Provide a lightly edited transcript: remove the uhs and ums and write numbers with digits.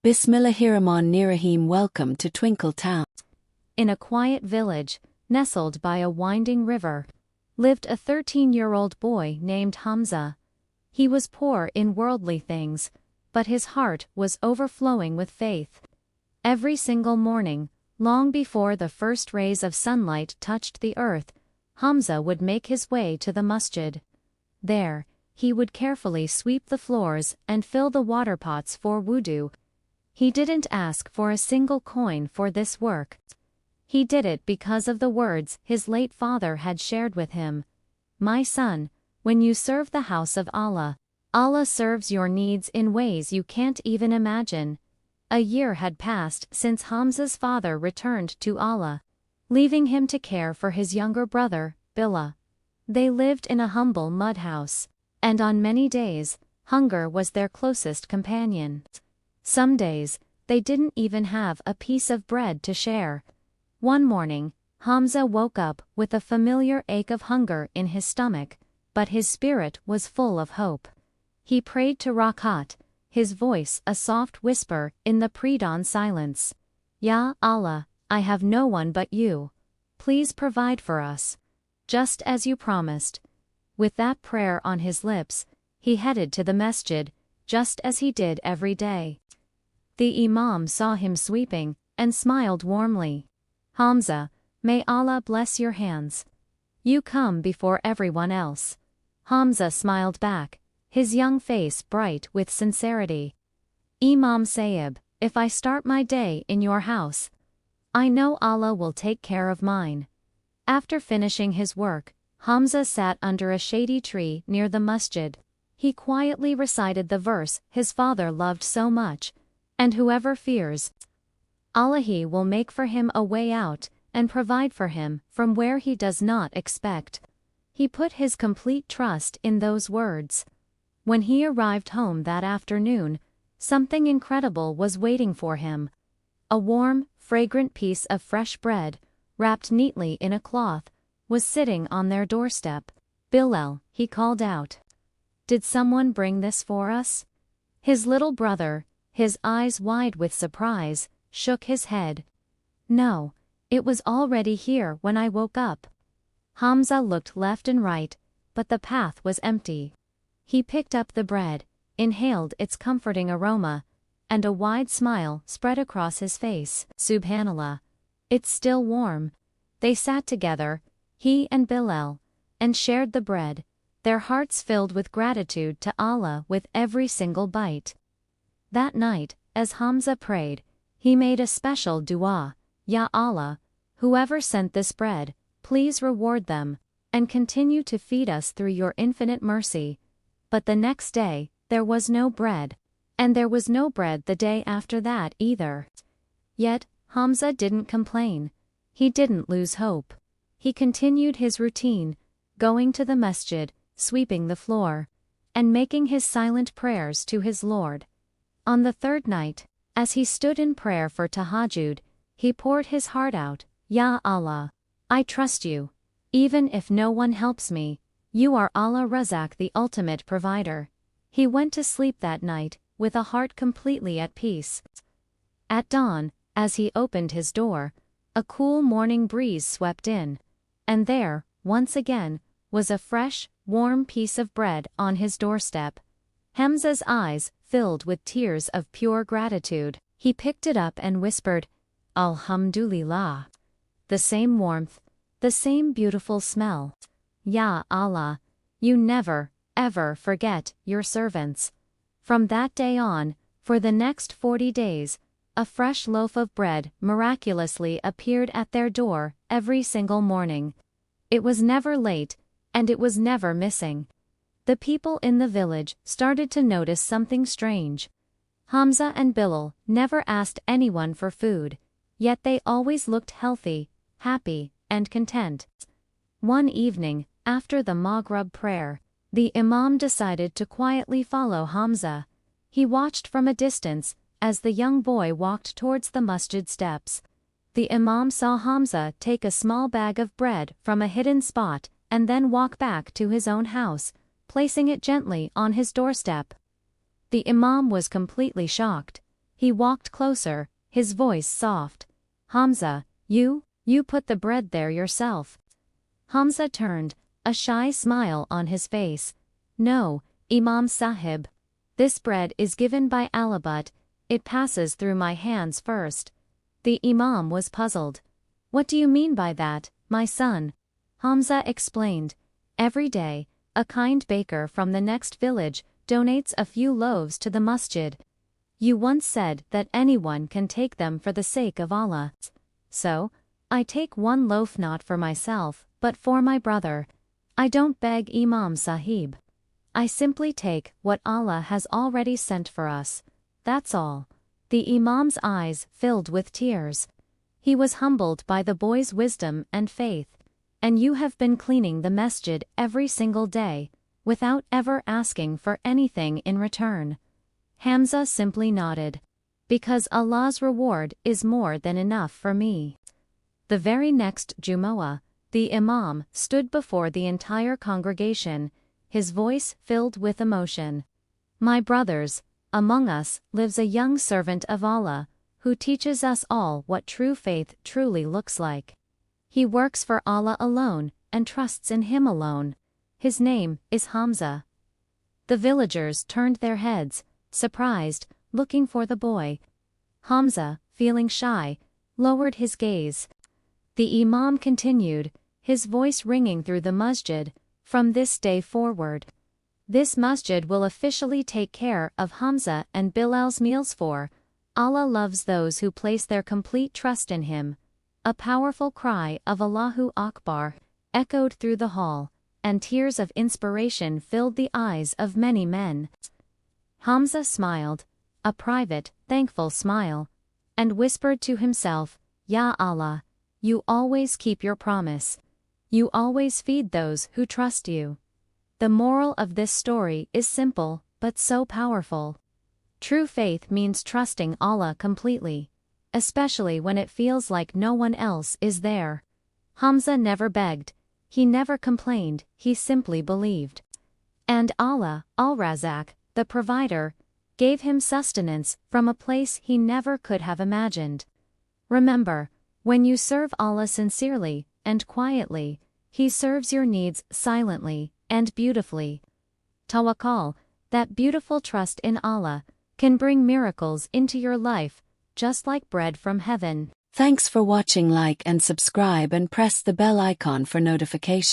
Bismillahirrahmanirrahim. Welcome to Twinkle Town. In a quiet village, nestled by a winding river, lived a 13-year-old boy named Hamza. He was poor in worldly things, but his heart was overflowing with faith. Every single morning, long before the first rays of sunlight touched the earth, Hamza would make his way to the masjid. There, he would carefully sweep the floors and fill the water pots for wudu. He didn't ask for a single coin for this work. He did it because of the words his late father had shared with him. "My son, when you serve the house of Allah, Allah serves your needs in ways you can't even imagine." A year had passed since Hamza's father returned to Allah, leaving him to care for his younger brother, Bilal. They lived in a humble mud house, and on many days, hunger was their closest companion. Some days, they didn't even have a piece of bread to share. One morning, Hamza woke up with a familiar ache of hunger in his stomach, but his spirit was full of hope. He prayed to Rakat, his voice a soft whisper in the pre-dawn silence. "Ya Allah, I have no one but you. Please provide for us, just as you promised." With that prayer on his lips, he headed to the masjid, just as he did every day. The imam saw him sweeping, and smiled warmly. "Hamza, may Allah bless your hands. You come before everyone else." Hamza smiled back, his young face bright with sincerity. "Imam Sayyib, if I start my day in your house, I know Allah will take care of mine." After finishing his work, Hamza sat under a shady tree near the masjid. He quietly recited the verse his father loved so much, "And whoever fears Allah, He will make for him a way out, and provide for him from where he does not expect." He put his complete trust in those words. When he arrived home that afternoon, something incredible was waiting for him. A warm, fragrant piece of fresh bread, wrapped neatly in a cloth, was sitting on their doorstep. "Bilal," he called out. "Did someone bring this for us?" His little brother, his eyes wide with surprise, shook his head. "No, it was already here when I woke up." Hamza looked left and right, but the path was empty. He picked up the bread, inhaled its comforting aroma, and a wide smile spread across his face. "Subhanallah. It's still warm." They sat together, he and Bilal, and shared the bread, their hearts filled with gratitude to Allah with every single bite. That night, as Hamza prayed, he made a special dua. "Ya Allah, whoever sent this bread, please reward them, and continue to feed us through your infinite mercy." But the next day, there was no bread, and there was no bread the day after that either. Yet, Hamza didn't complain. He didn't lose hope. He continued his routine, going to the masjid, sweeping the floor, and making his silent prayers to his Lord. On the third night, as he stood in prayer for tahajjud, he poured his heart out. "Ya Allah, I trust you. Even if no one helps me, you are Allah Razak, the ultimate provider." He went to sleep that night, with a heart completely at peace. At dawn, as he opened his door, a cool morning breeze swept in, and there, once again, was a fresh, warm piece of bread on his doorstep. Hamza's eyes filled with tears of pure gratitude. He picked it up and whispered, "Alhamdulillah." The same warmth, the same beautiful smell. "Ya Allah, you never, ever forget your servants." From that day on, for the next 40 days, a fresh loaf of bread miraculously appeared at their door every single morning. It was never late, and it was never missing. The people in the village started to notice something strange. Hamza and Bilal never asked anyone for food, yet they always looked healthy, happy, and content. One evening, after the Maghrib prayer, the Imam decided to quietly follow Hamza. He watched from a distance as the young boy walked towards the masjid steps. The Imam saw Hamza take a small bag of bread from a hidden spot and then walk back to his own house, placing it gently on his doorstep. The Imam was completely shocked. He walked closer, his voice soft. Hamza, you put the bread there yourself. Hamza turned, a shy smile on his face. No, Imam Sahib. This bread is given by Allah, but it passes through my hands first. The Imam was puzzled. What do you mean by that, my son? Hamza explained. Every day, a kind baker from the next village donates a few loaves to the masjid. You once said that anyone can take them for the sake of Allah. So, I take one loaf not for myself, but for my brother. I don't beg Imam Sahib. I simply take what Allah has already sent for us. That's all. The Imam's eyes filled with tears. He was humbled by the boy's wisdom and faith. And you have been cleaning the masjid every single day, without ever asking for anything in return. Hamza simply nodded. Because Allah's reward is more than enough for me. The very next Jumu'ah, the Imam stood before the entire congregation, his voice filled with emotion. My brothers, among us lives a young servant of Allah, who teaches us all what true faith truly looks like. He works for Allah alone and trusts in Him alone. His name is Hamza. The villagers turned their heads, surprised, looking for the boy. Hamza, feeling shy, lowered his gaze. The Imam continued, his voice ringing through the masjid. From this day forward, this masjid will officially take care of Hamza and Bilal's meals for Allah loves those who place their complete trust in Him. A powerful cry of Allahu Akbar echoed through the hall, and tears of inspiration filled the eyes of many men. Hamza smiled, a private, thankful smile, and whispered to himself, Ya Allah, you always keep your promise. You always feed those who trust you. The moral of this story is simple, but so powerful. True faith means trusting Allah completely, especially when it feels like no one else is there. Hamza never begged, he never complained, he simply believed. And Allah, Al-Razak, the provider, gave him sustenance from a place he never could have imagined. Remember, when you serve Allah sincerely and quietly, He serves your needs silently and beautifully. Tawakkul, that beautiful trust in Allah, can bring miracles into your life, just like bread from heaven. Thanks for watching. Like and subscribe and press the bell icon for notifications.